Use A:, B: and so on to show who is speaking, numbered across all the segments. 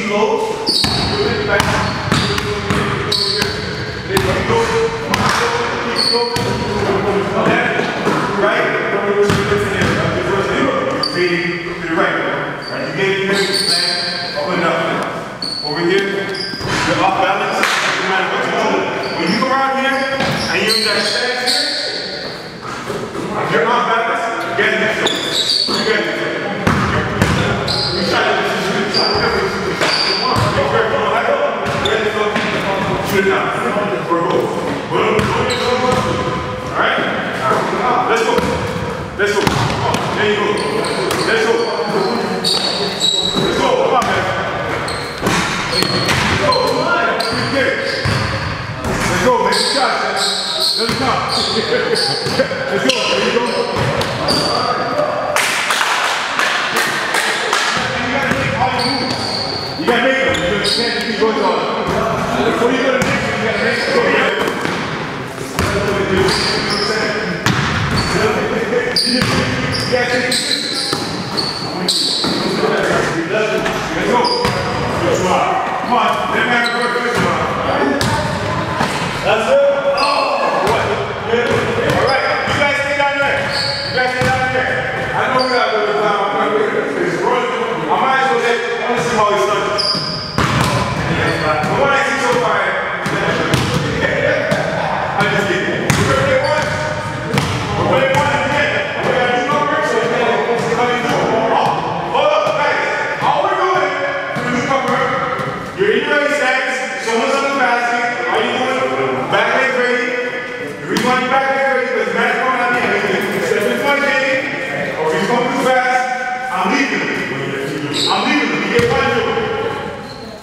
A: too low. Right? Fading to the right. Right? You get your plan, up and down. Over here, you're off balance. No matter what you do. When you go around here and you're in that stance here, if you're off balance, you get it. You get it. You try to shoot it down. Or go. Alright? Let's go. Let's go. Come on. There you go. Let's go. Let's go. Come on, man. Let's go. Come on. Let's go. Make the shot, man. Let's go. Let's go. There you go. You gotta make all your moves. You gotta make them. You can't keep going on. Before you go to the next one, you gotta make them. Let's go. Come on, let me have a good one. That's it. Oh, what? All right, you guys stay down there. You guys stay down there. I know we got to go to I might as well get, I want to see how he's done. From what I see so far, I'm just kidding. We're going to play one. We're going to play one again. We're going to do numbers, so you can come in. Hold up, guys. All we're doing, we're going to do cover. You're in your ready stance. Someone's on the basket. Are you doing back leg ready? The reason why you're back leg ready because Matt's going on the end. If it's one day, or if he's going too fast, I'm leaving him. I'm leaving him. You get one to him.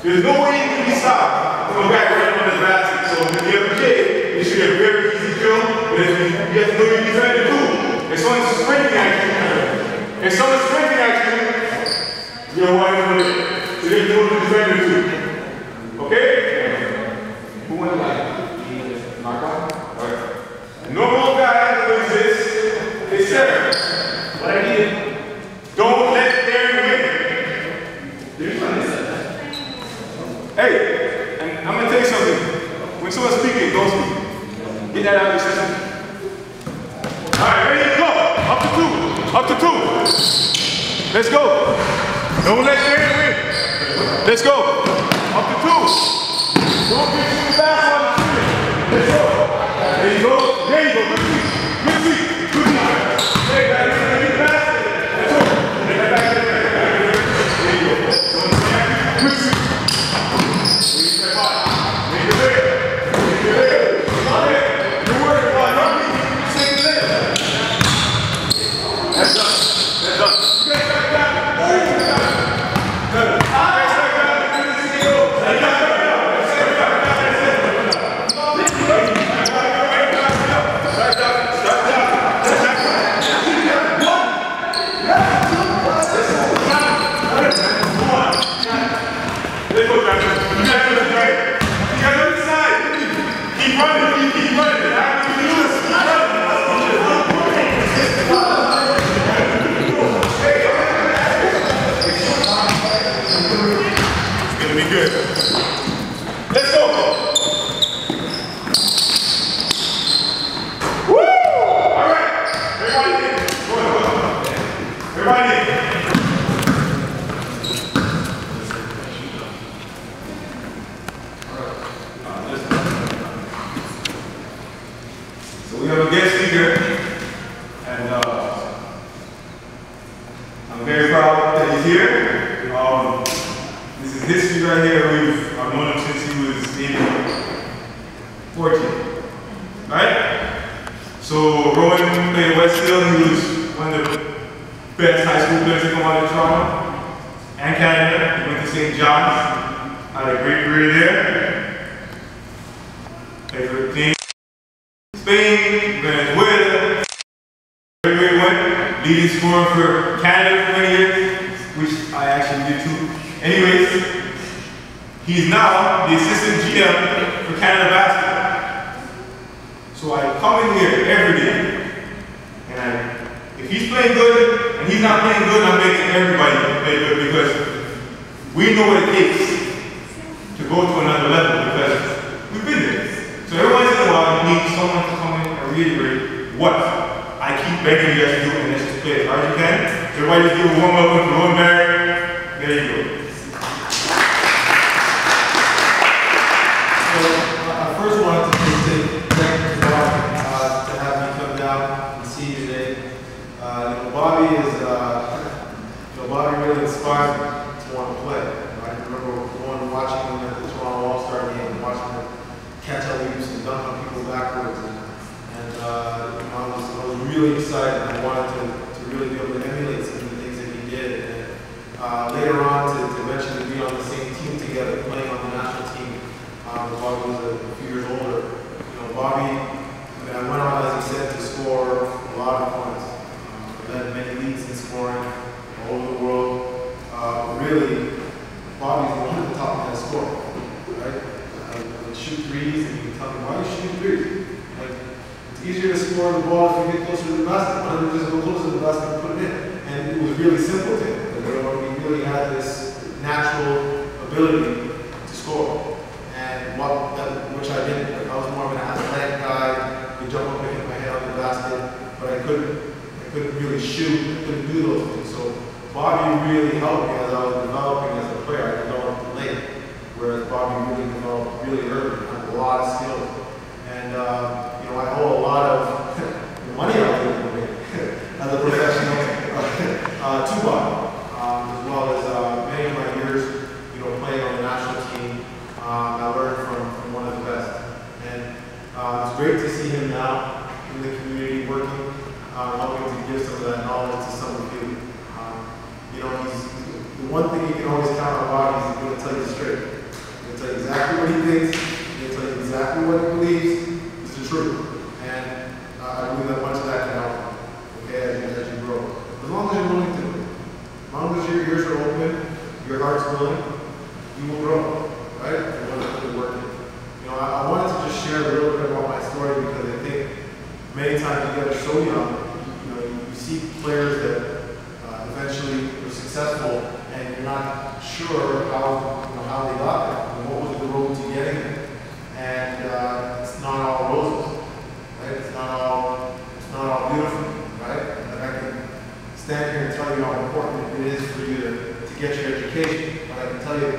A: There's no way you can be stopped to go back right on this basket. So if you have a kid, it should be a very easy drill. But if you have to know your defender too. If someone's sprinting at you, you don't want to do it. So you have to know the defender too. Okay? Who went like? Marco? Alright. Normal guy who exists is Sarah. What I did, don't let Darren win. Hey, and I'm going to tell you something. When someone's speaking, don't speak. Get that out of your system. Alright, ready to go. Up to two. Up to two. Let's go. Don't let Darren win. Let's go. Up to two. Don't get too fast on the three. Let's go. There you go. There you go. Good feet. Good feet. Good feet. Hey, guys, get fast. Let's go. Get that back there. There you go. Good feet. So we have a guest speaker, and I'm very proud that he's here. This is history right here. I've known him since he was in 14. Right? So Rowan played at Westfield. He was one of the best high school players to come out of Toronto and Canada. He went to St. John's. Had a great career there. Played for teams. Spain, Venezuela, everywhere he went, leading scorer for Canada for many years, which I actually did too. Anyways, he's now the assistant GM for Canada Basketball. So I come in here every day, and if he's playing good and he's not playing good, I'm making everybody play good because we know what it takes to go to another level because we've been there. So every once in a while, you need someone to come in and reiterate what I keep begging you guys to do, and let's just play as hard as you can. So everybody just give a warm up with Rowan Barry. There you go.
B: So I first wanted to say thank you to Bob to have me come down and see you today. Bobby is, Bobby really inspired me to want to play. I remember watching him at the Toronto All-Star game and watching him catch alley-oops and dunk on people backwards. And I was really excited. I wanted to really be able to emulate some of the things that he did. And later on, to eventually be on the same team together, playing on the national team. Bobby was a few years older. Bobby, I went on, as he said, to score a lot of points. Led many leagues in scoring all over the world. Really, Bobby's one of the top men scorer, right? I would shoot threes, and he would tell me, why are you shooting threes? Like, it's easier to score the ball if you get closer to the basket. Why don't you just go closer to the basket and put it in? And it was really simple to him. He really had this natural ability to score. And which I didn't. Like, I was more of an athletic guy. You jump up and hit my head on the basket, but I couldn't really shoot. I couldn't do those things. So Bobby really helped me as I was developing as a player. I developed late, whereas Bobby really developed really early. I had a lot of skills, and I owe a lot of money out there as a professional to Bobby, as well as many of my years, playing on the national team. I learned from one of the best, and it's great to see him now in the community working, helping to give some of that knowledge to some of you. He's the one thing you can always count on Bobby is he's going to tell you straight. He's going to tell you exactly what he thinks. He's going to tell you exactly what he believes is the truth. And I believe that much of that can help you, okay, as you grow. As long as you're willing to. As long as your ears are open, your heart's willing, you will grow, right? You want to put the work in. I wanted to just share a little bit about my story because I think many times you guys are so young, you see players that eventually were successful, and you're not sure how they got there, and what was the road to getting there. And it's not all roses, right? It's not all beautiful, right? And I can stand here and tell you how important it is for you to get your education, but I can tell you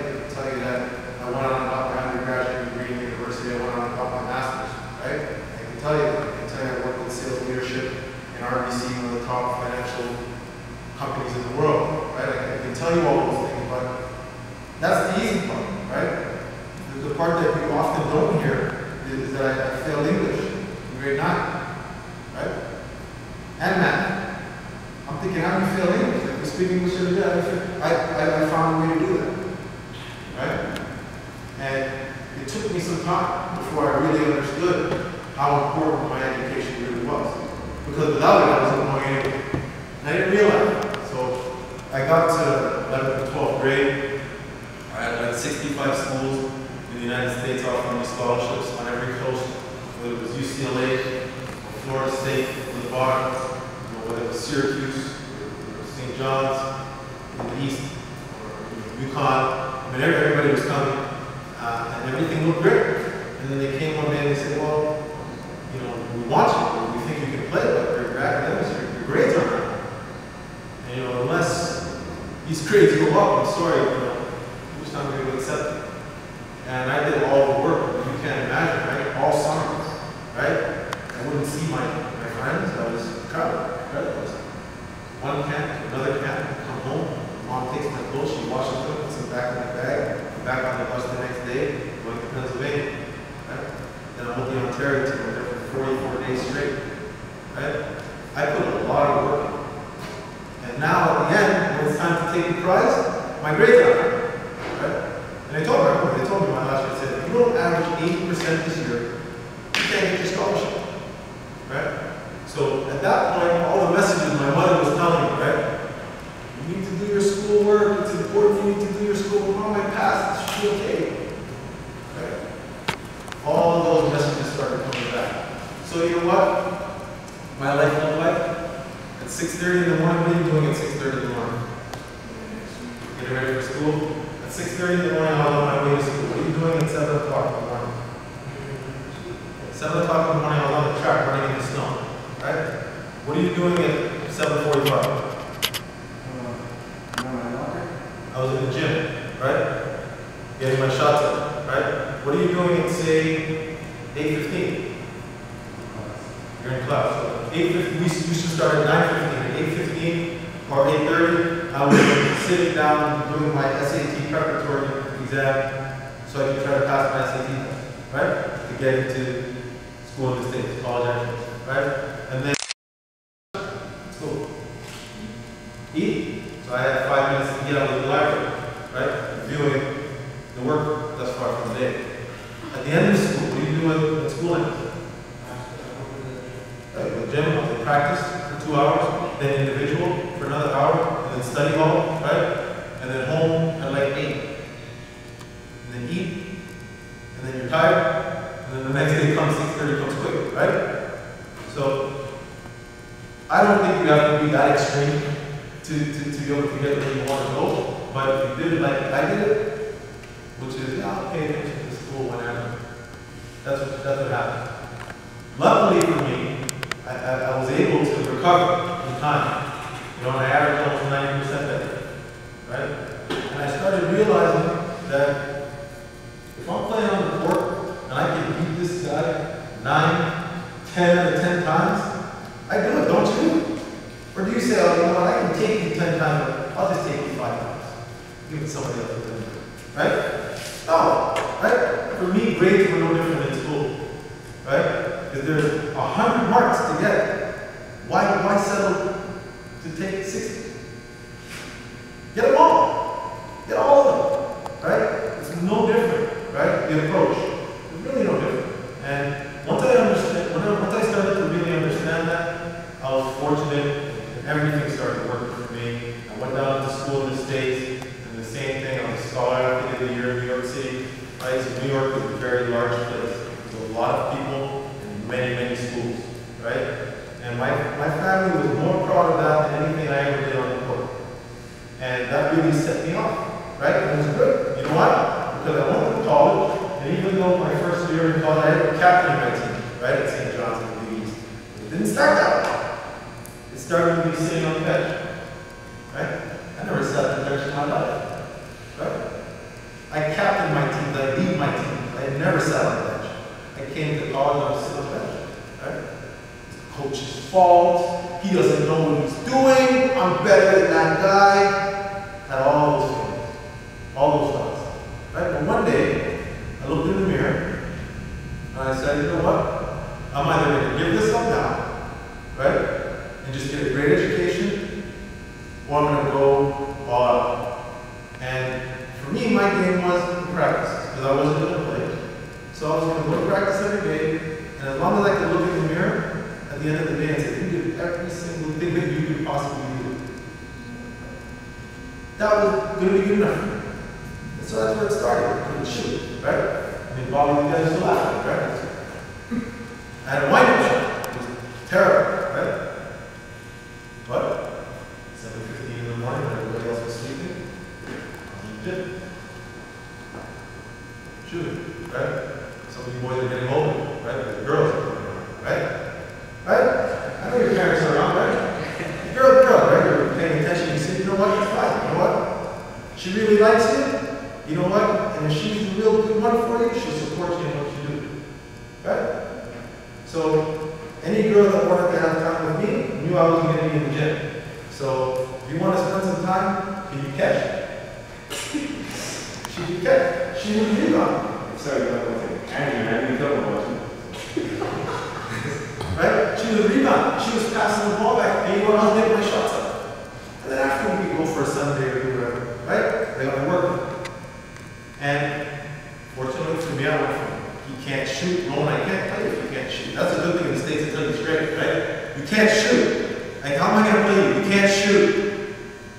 B: that I went on and got my undergraduate degree in university. I went on and got my master's, right? I can tell you I worked in sales leadership in RBC, one of the top financial companies in the world, right? I can tell you all those things, but that's the easy part, right? The part that we often don't hear is that I failed English in grade 9, right? And math. I'm thinking, how do you fail English? Like, we speak English every day. I found a way to do that, right? And it took me some time before I really understood how important my education really was. Because without it, I wasn't going anywhere. And I didn't realize it. So I got to 11th and 12th grade. I had 65 schools in the United States offering me scholarships on every coast, whether it was UCLA, or Florida State, in the bottom, whether it was Syracuse, or St. John's, in the east, or UConn. Everybody was coming, and everything looked great. And then they came one day and they said, well, we want you, we think you can play, but your academics, your grades aren't right. And unless these grades go up, I'm sorry, we're just not going to accept it. And I did all the work, you can't imagine, right? All summers, right? I wouldn't see my friends, I was traveling, right? I was one camp to another camp, come home, mom takes my clothes, she washes them, puts them back in the bag, back on the bus the next day, going to Pennsylvania, right? Then I'm with the Ontario team, we're there for 44 days straight, right? I put a lot of work in. And now at the end, when it's time to take the prize, my grades are high, right? And they told me my last year, they said, if you don't average 80% this year, you can't get your scholarship, right? So at that point, all the messages my mother was telling me, right? You need to do your schoolwork, it's important you need to do your schoolwork, on my past, it should be okay, right? All of those messages started coming back. So you know what my life looked like? At 6:30 in the morning, what are you doing at 6:30 in the morning? Getting ready for school. At 6:30 in the morning, I was on my way to school. What are you doing at 7 o'clock in the morning? 7 o'clock in the morning, I was on the track running in the snow, right? What are you doing at 7:45? I was in the gym, right? Getting my shots up, right? What are you doing at, say, 8:15? You're in class. So 8:15, we used to start at 9:15. At 8:15 or 8:30, I was sitting down doing my SAT preparatory exam so I could try to pass my SAT test, right? To get into school in the States, college entrance, right? And then, let's go. Eat. So I had 5 minutes to get out of the library, right? Reviewing the work thus far from the day. At the end of the school, what do you do at school end? Right, go to the gym, I'll practice for 2 hours, then individual for another hour, and then study hall, right? And then home at like 8. And then eat, and then you're tired, and then the next day comes 6:30 comes quick, right? So I don't think you have to be that extreme to be able to get where you want to go. But if you did it like I did it, which is, yeah, I'll pay attention to school whenever. That's what happened. Luckily for me, I was able to recover in time. You know, and I averaged almost 90% better, right? And I started realizing that if I'm playing on the court and I can beat this guy 9, 10 out of 10 times, I do it, don't you? Or do you say, oh, you know what, I can take you 10 times, but I'll just take you 5 times. Give it to somebody else to do it, right? No, right? For me, grades were no different in school, right? Because there's 100 marks to get. Why settle to take 60? Get them all. Get all of them, right? It's no different, right? The approach is really no different. And once I started to really understand that, I was fortunate. Everything started working for me. I went down to school in the States, and the same thing. I was a scholar at the end of the year in New York City. Right? So New York is a very large place. There's a lot of people and many schools, right? And my family was more proud of that than anything I ever did on the court. And that really set me off, right? It was good. You know why? Because I went to college, and even though my first year in college, I had a captain in my team, right, at St. John's in the East. It didn't start that way. It started with me sitting on the bench, right? I never sat on the bench in my life, right? I captained my teams, I lead my teams. I had never sat on the bench. I came to college, I was sitting on the bench, right? It's the coach's fault. He doesn't know what he's doing. I'm better than that guy. Had all those feelings, all those thoughts, right? But one day, I looked in the mirror, and I said, you know what? I'm either going to give this up now, right? And just get a great education, or I'm going to go all out. And for me, my game was to practice, because I wasn't going to play. So I was going to go to practice every day, and as long as I could look in the mirror, at the end of the day, and say, you did every single thing that you could possibly do. That was going to be good enough for me. And so that's where it started. I couldn't shoot, right? I mean, Bobby, you guys are laughing, right? I had a wind-up shot. It was terrible, right? But 7:15 in the morning when everybody else was sleeping, I was in the gym. Shooting, right? Some of you boys are getting older, right? The girls are coming around, right? Right? I know your parents are around, right? Girl, right? You're paying attention. You say, you know what? It's fine. You know what? She really likes you. You know what? And if she's the real good one for you, she'll support you in what you do. Right? So, any girl that wanted to have time with me knew I was going to be in the gym. So, if you want to spend some time, can you catch? She can catch. She was rebound.
A: Sorry about one thing. I didn't tell about you.
B: Right? She was rebound. She was passing the ball back. And you know, I'll make my shots up. And then after we go for a Sunday or whatever, right? They got to work. And fortunately for me, I went from he can't shoot, Rowan, I can't play if you can't shoot. That's a good thing in the States, to tell you straight, right? You can't shoot. Like, how am I going to play you? You can't shoot.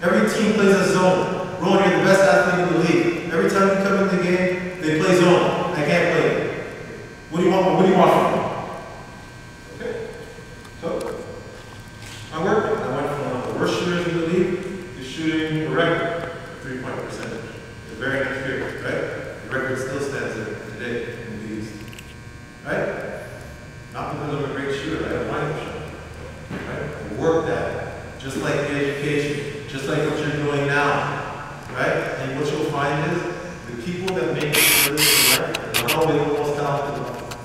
B: Every team plays a zone. Rowan, you're the best athlete in the league. Every time you come in the game, they play zone. I can't play you. What do you want? What do you want from me? Okay. So, I worked. I went from one of the worst shooters in the league to shooting a record 3-point percentage the very next year. this, right? And I know they're the most talented ones.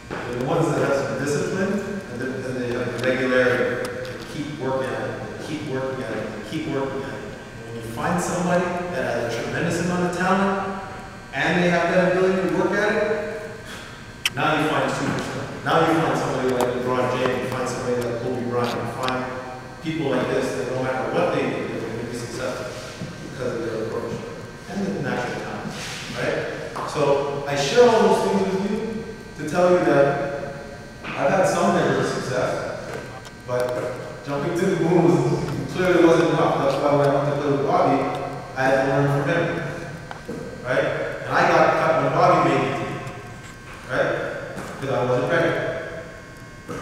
B: They're the ones that have some discipline and then they have the regularity. They keep working at it, they keep working at it, they keep working at it. And when you find somebody that has a tremendous amount of talent and they have that ability to work at it, now you find a superstar. Now you find somebody like LeBron James, you find somebody like Kobe Bryant, you find people like this that no matter what they do, they're going to be successful because of their approach and the natural talent, right? So I share all those things with you to tell you that I've had some measure of success, but jumping to the moon clearly wasn't enough. That's why when I went to play with Bobby, I had to learn from him, right? And I got cut when Bobby made the team, right? Because I wasn't ready. But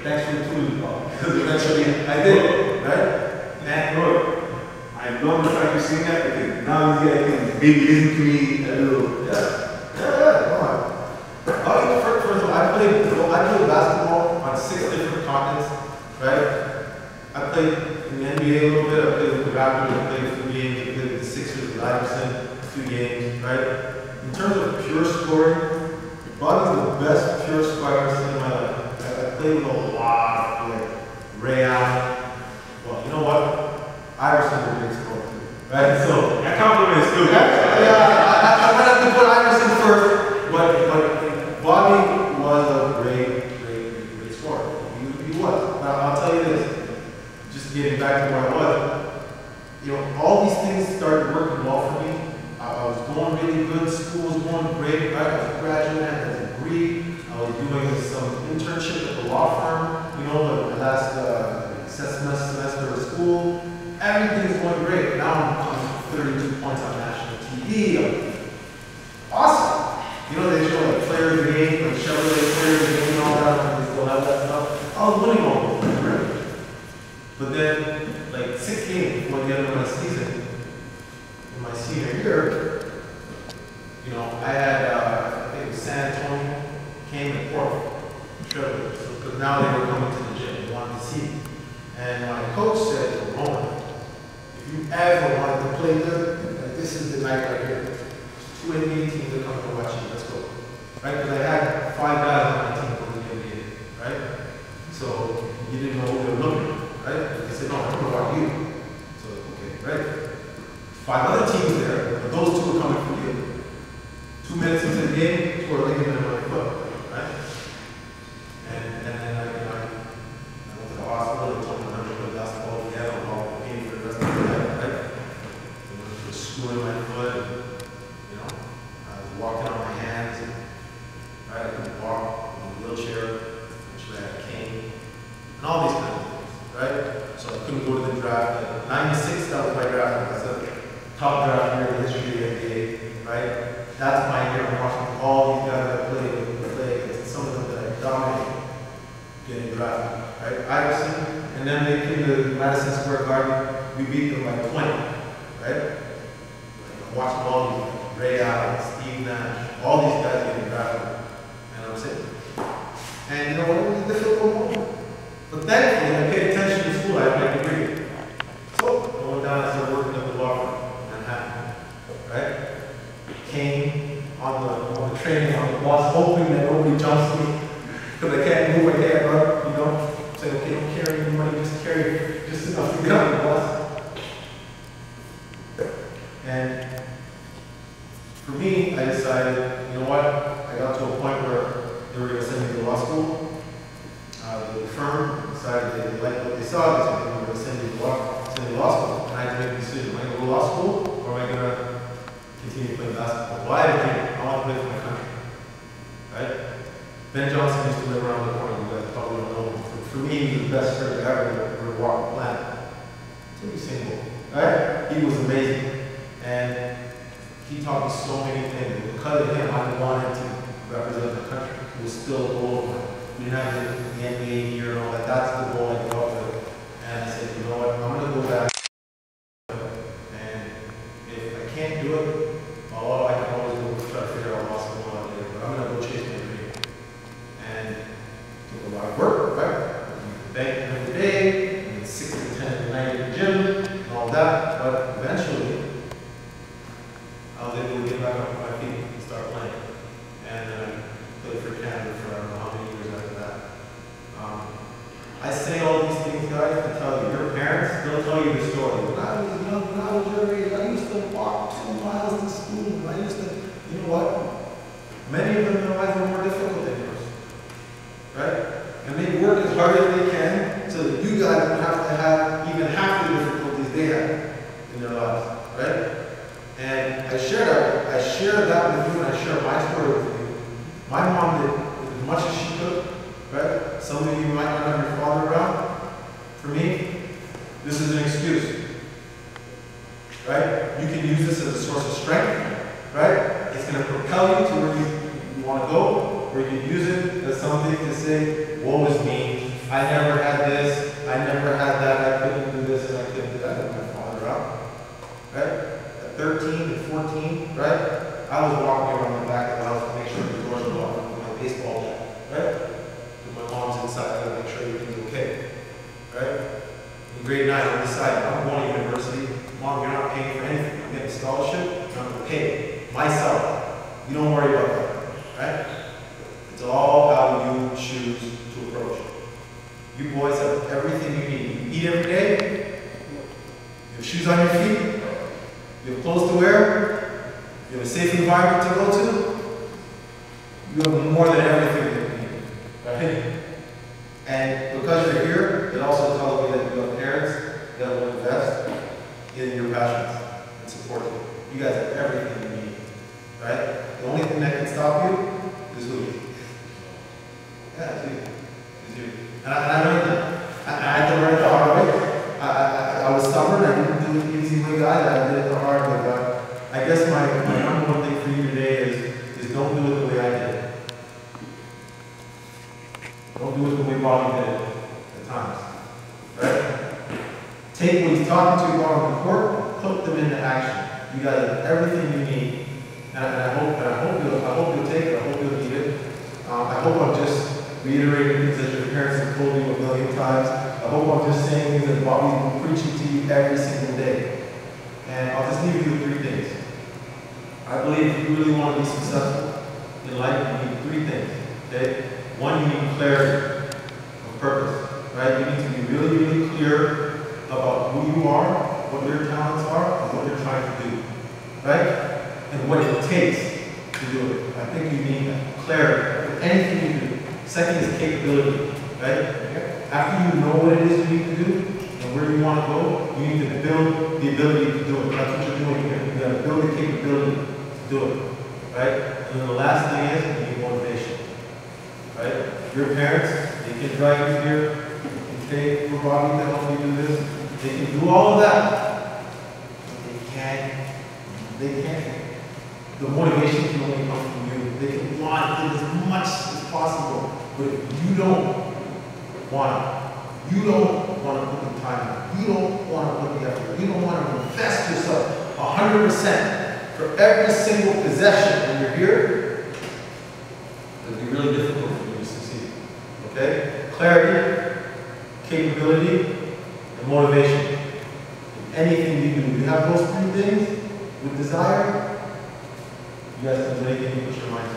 B: thanks for the tools, Bobby. Because eventually I did, right? And
A: Bro, I love the fact you're saying that because now you guys can maybe listen to me a little.
B: Come on. Bobby, first of all, I played basketball on 6 different continents, right? I played in the NBA a little bit, I played with the Raptors, I played a few games, I played with the Sixers, with Iverson, a few games, right? In terms of pure scoring, Bobby's the best pure scorer I've ever seen in my life. I played with a lot of like Ray Allen. Well, you know what? Iverson's a big scorer too, right? So
A: That compliment is still good.
B: I might have to put Iverson first, but Bobby was a great scorer. He was. But I'll tell you this, just getting back to where I was, you know, all these things started working well for me. I was going really good, school was going great, right? I was a graduate, I had a degree, I was doing some internship at the law firm, you know, the last semester of school. Everything's going great. Now I'm 32 points on national TV. Awesome. You know, they show like player of the game, like Chevrolet player of the game and all that, they still have that stuff. I was winning all those, right? But then, like 6 games before the end of my season, in my senior year, you know, I had, I think it was San Antonio, came and Portland, because now they were coming to the gym, they wanted to see me. And my coach said, Roman, if you ever wanted to play good, like, this is the night right here. 2 NBA teams are coming to watch you, let's go. Right? Because I had 5 guys on my team from the NBA, right? So you didn't know who they were looking at, right? They said, no, I'm going to watch you. So, okay, right? 5 other teams there, but those 2 are coming for you. 2 minutes into the game, 2 are laying in my foot, right? And then I went to the hospital, they told me I'm going to play basketball again, I'll be pain for the rest of the life, right? They went to a screw in my foot, you know, I was walking on my hands, right? I couldn't walk in a wheelchair, actually I had a cane, and all these kinds of things, right? So I couldn't go to the draft. 96, that was my draft. I said, top draft year in the history of the NBA, right? That's my year. I'm watching all these guys that play against some of them that I dominated getting drafted, right? Iverson, and then they came to Madison Square Garden. We beat them by 20, right? I'm watching all these Ray Allen, Steve Nash, all these guys getting drafted, and I'm sitting. And you know what? It was a difficult moment. But thankfully, I paid attention to school. I had my degree. So I went down and started working at the law firm in Manhattan, right? Came on the train, on the bus, hoping that nobody jumps me, because I can't move, I can't run, you know? Say, okay, don't carry any money, just carry just enough to get on the bus. And for me, I decided, you know what? I got to a point where they were going to send me to law school. The firm decided they liked what they saw, they said they were going to send me to law school. And I had to make a decision, am I going to go to law school, or am I going to continue playing basketball? Well, I had a dream. I want to play for my country. Right? Ben Johnson used to live around the corner. You guys probably don't know him. For me, he was the best striker ever to walk the planet. To be single. Right? He was amazing. And he taught me so many things. Because of him, I wanted to represent the country. It was still a goal. We didn't have the NBA here and all that. That's the goal I go up with. And I said, you know what? I'm going to go back. And if I can't do it, all I can always do is try to figure out what's going on later. But I'm going to go chase my dream. And it took a lot of work, right? Bank every day, and 6 to 10 at night in the gym, and all that. But eventually, I was able to get back up. you know what? Many of them in their lives are more difficult than yours. Right? And they work as hard as they can so that you guys don't have to have even half the difficulties they have in their lives. Right? And I share that with you, and I share my story with you. My mom did as much as she could. Right? Some of you might not have your father around. For me, this is an excuse. Right? You can use this as a source of strength. Right? It's going to propel you to where you want to go, or you can use it as something to say, woe is me. I never had this. I never had that. I couldn't do this and I couldn't do that. I had my father out. Right? At 13 and 14, right? I was walking around the back of the house to make sure the doors were locked with my baseball bat. Right? With my mom's inside, I gotta make sure everything's okay. Right? In grade 9, I decided I'm going to university. Mom, you're not paying for anything. I'm getting a scholarship. I'm going to pay myself. You don't worry about that. Right? It's all how you choose to approach it. You boys have everything you need. You eat every day. You have shoes on your feet. You have clothes to wear. You have a safe environment to go to. You have more than everything that you need. Right? And because you're here, it also tells me that you have parents that will invest in your passions and support you. You guys have everything you need. Right? The only thing that can stop you is who? Yeah, it's you. It's you. And I learned that. I had to learn the hard way. I was stubborn. I didn't do it the easy way, guys. I did it the hard way, God. I guess my number one thing for you today is don't do it the way I did it. Don't do it the way Bobby did it at times. Right? Take what he's talking to you about on the court, put them into action. You got everything you need. And I hope you'll take it. I hope you'll need it. I hope I'm just reiterating things that your parents have told you a million times. I hope I'm just saying things that Bobby's been preaching to you every single day. And I'll just leave you with 3 things. I believe if you really want to be successful in life, you need 3 things. Okay? 1, you need clarity of purpose. Right? You need to be really, really clear about who you are, what your talents are, and what you're trying to do. Right? And what it takes to do it. I think you need that clarity with anything you do. Second is capability, right? After you know what it is you need to do and where you want to go, you need to build the ability to do it. That's what you're doing here. You got to build the capability to do it, right? And then the last thing is you need motivation, right? Your parents, they can drive you here, they can pay for Bobby to help you do this, they can do all of that, but they can't. The motivation can only come from you. They can want it as much as possible. But if you don't want it, you don't want to put the time in, you don't want to put the effort, you don't want to invest yourself 100% for every single possession when you're here, it'll be really difficult for you to succeed. Okay? Clarity, capability, and motivation. Anything you do, you have those 3 things with desire, you guys can do anything you put your mind to.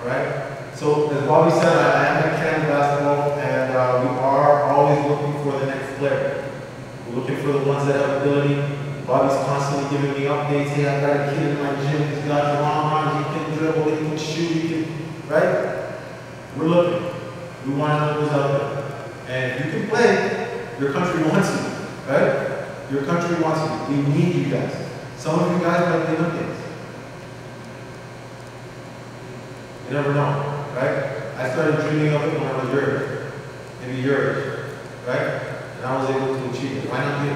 B: Alright? So, as Bobby said, I am at Canada basketball, and we are always looking for the next player. We're looking for the ones that have ability. Bobby's constantly giving me updates. Hey, I've got a kid in my gym, he's got the long arms, he can dribble, he can shoot, he can, right? We're looking. We want to know who's out there. And you can play. Your country wants you, right? Your country wants you. We need you guys. Some of you guys might be Olympians. You never know, right? I started dreaming of it when I was your age, maybe your age, right? And I was able to achieve it. Why not you?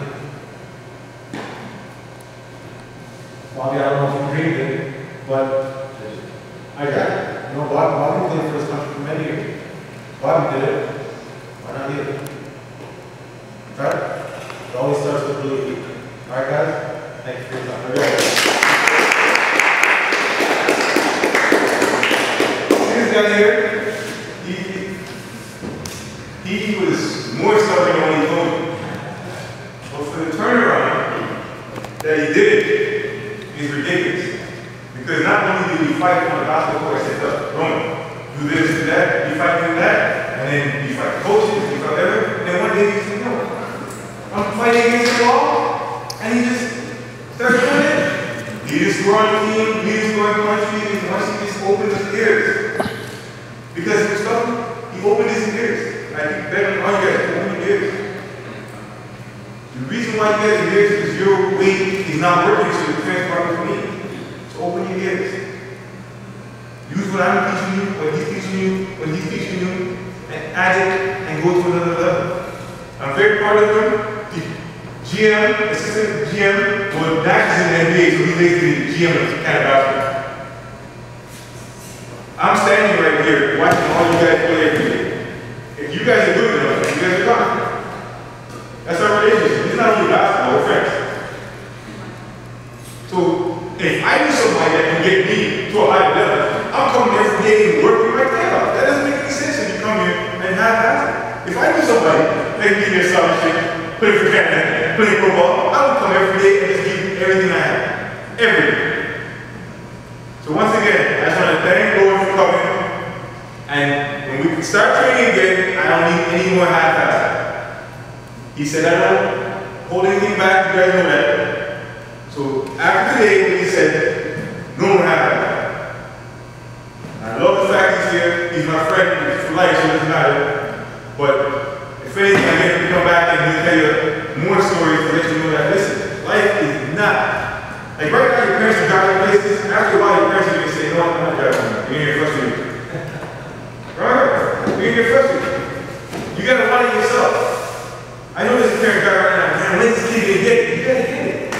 B: Bobby, I don't know if you dreamed it, but I got it. You know, Bobby played for his country for many years. Bobby did it. Why not you? Right? It always starts with belief. All right, guys? Thank you for your time.
A: This guy here, he was more stubborn than what he told me. But for the turnaround that he did is ridiculous. Because not only did we fight on the basketball court, I said, look, Roman, do this, do that, you fight do that, and then you fight coaches, you fight whatever, and then one day he said, no, I'm fighting against the wall, and he just started doing it. He just scored on the team, he just scored on the country, ears because your weight is not working, so the parents probably for me. So open your ears. Use what I'm teaching you, what he's teaching you, what he's teaching you, and add it and go to another level. I'm very proud of him. The GM, assistant GM, well, Dax is in the NBA, so he's basically the GM of Canada basketball. I'm standing right here watching all you guys play every day. If you guys are good enough, you guys are confident. That's our relationship. It's not only basketball, we're friends. So if I knew somebody that can get me to a higher level, I'm coming every day and working my tail off. That doesn't make any sense if you come here and half-ass it. If I knew somebody that can give me a solid shit, play for Canada, play pro ball, I would come every day and just give you everything I have. Everything. So once again, I just want to thank Lord for coming. And when we can start training again, I don't need any more half-ass. He said, I don't hold anything back, you guys know that. So after today, when he said, no more half-ass. I love the fact he's here, he's my friend, he's for life, so it doesn't matter. But if anything, I get him to come back and he'll tell you more stories to let you know that, listen, life is not. Like right now, your parents are driving places, after a while, your parents are going to say, no, I'm not driving. You're going to get frustrated. Right? You're going to get frustrated. You got to want it yourself. I know there's a parent guy right now, man, when's this kid going to get it? You got to get it.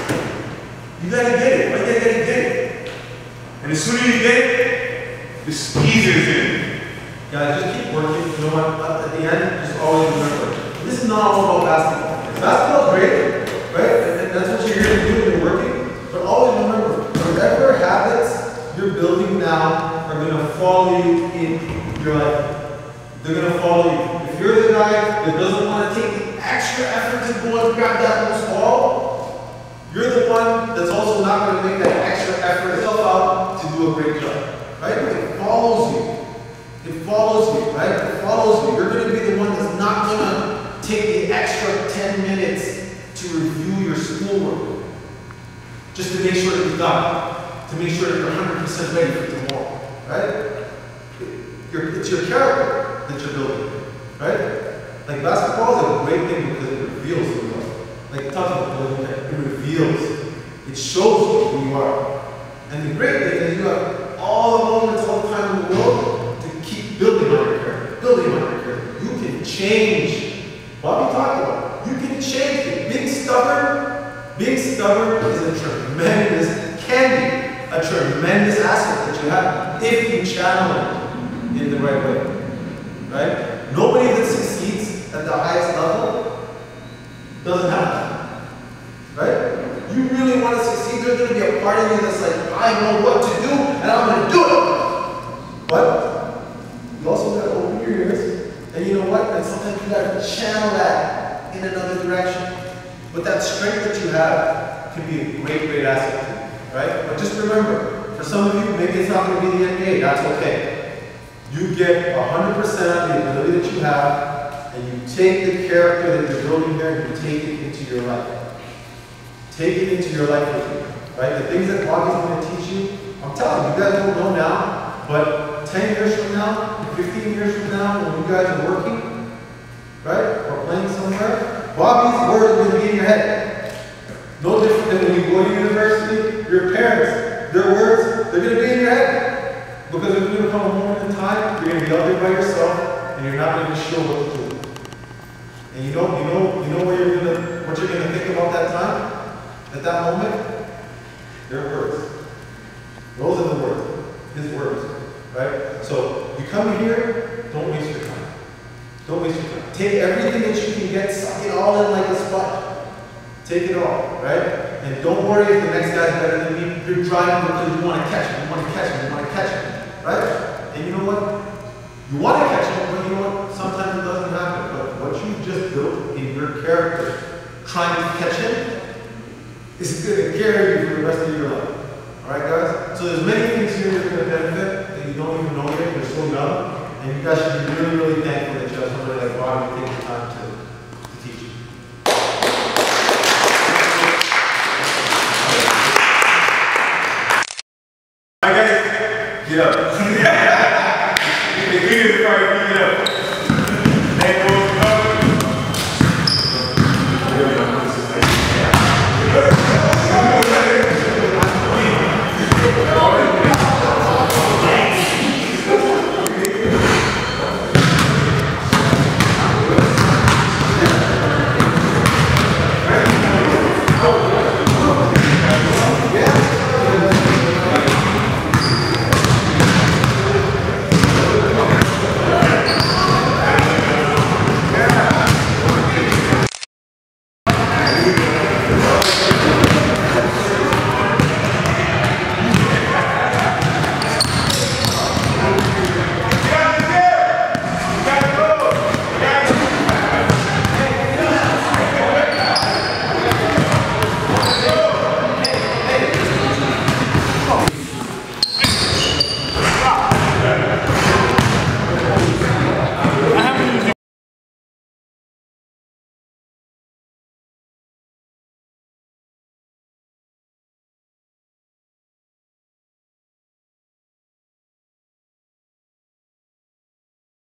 A: You got to get it. Why you got to get it? And the sooner you get it, the easier it's going to be.
B: Guys, just keep working. You know what? At the end, just always remember, this is not all about basketball. Basketball's great, right? And that's what you're here to do when you're working. But always remember, whatever habits you're building now are going to follow you in your life. They're going to follow you. If you're the guy that doesn't want to take the extra effort to go and grab that loose ball, you're the one that's also not going to make that extra effort yourself out to do a great job. Right? It follows you. It follows you, right? It follows you. You're going to be the one that's not going to take the extra 10 minutes to review your schoolwork. Just to make sure that you've done it. To make sure that you're 100% ready for tomorrow. Right? It's your character that you're building. Right? Like basketball is a great thing because it reveals who you are. Like talking about building, it reveals. It shows you who you are. And the great thing is you have all the moments, all the time in the world to keep building on your character. Building on your character. You can change. Bobby talked about it. You can change it. Being stubborn is a tremendous, can be a tremendous asset that you have if you channel it in the right way. Right? Nobody that succeeds at the highest level doesn't have that. Right? You really want to succeed, there's going to be a part of you that's like, I know what to do and I'm going to do it. But you also got to open your ears. And you know what? And sometimes you got to channel that in another direction. But that strength that you have can be a great, great asset to you, right? But just remember, for some of you, maybe it's not going to be the NBA. That's okay. You get 100% of the ability that you have, and you take the character that you're building there and you take it into your life. Take it into your life with you, right? The things that Bobby's going to teach you, I'm telling you, you guys don't know now, but 10 years from now, 15 years from now, when you guys are working, right, or playing somewhere, Bobby's words are going to be in your head. No different than when you go to university, your parents, their words, they're going to be in your head. Because there's going to come a moment in time, you're going to be out there by yourself, and you're not going to be sure what to do. And you know what you're going to think about that time? At that moment? Their words. Those are the words. His words. Right? So, you come here, don't waste your time. Don't waste your time. Take everything that you can get, suck it all in like a sponge. Take it all, right? And don't worry if the next guy's better than me. You're driving because you want to catch him, you want to catch him, you want to catch him, right? And you know what? You want to catch him, but you know what? Sometimes it doesn't happen. But what you just built in your character, trying to catch him, is going to carry you for the rest of your life. All right, guys? So there's many things here that are going to benefit that you don't even know yet. You're so young. And you guys should be really, really thankful that you have somebody like Bobby to take the time to teach you.
A: Alright guys, get up. The leaders are probably get up.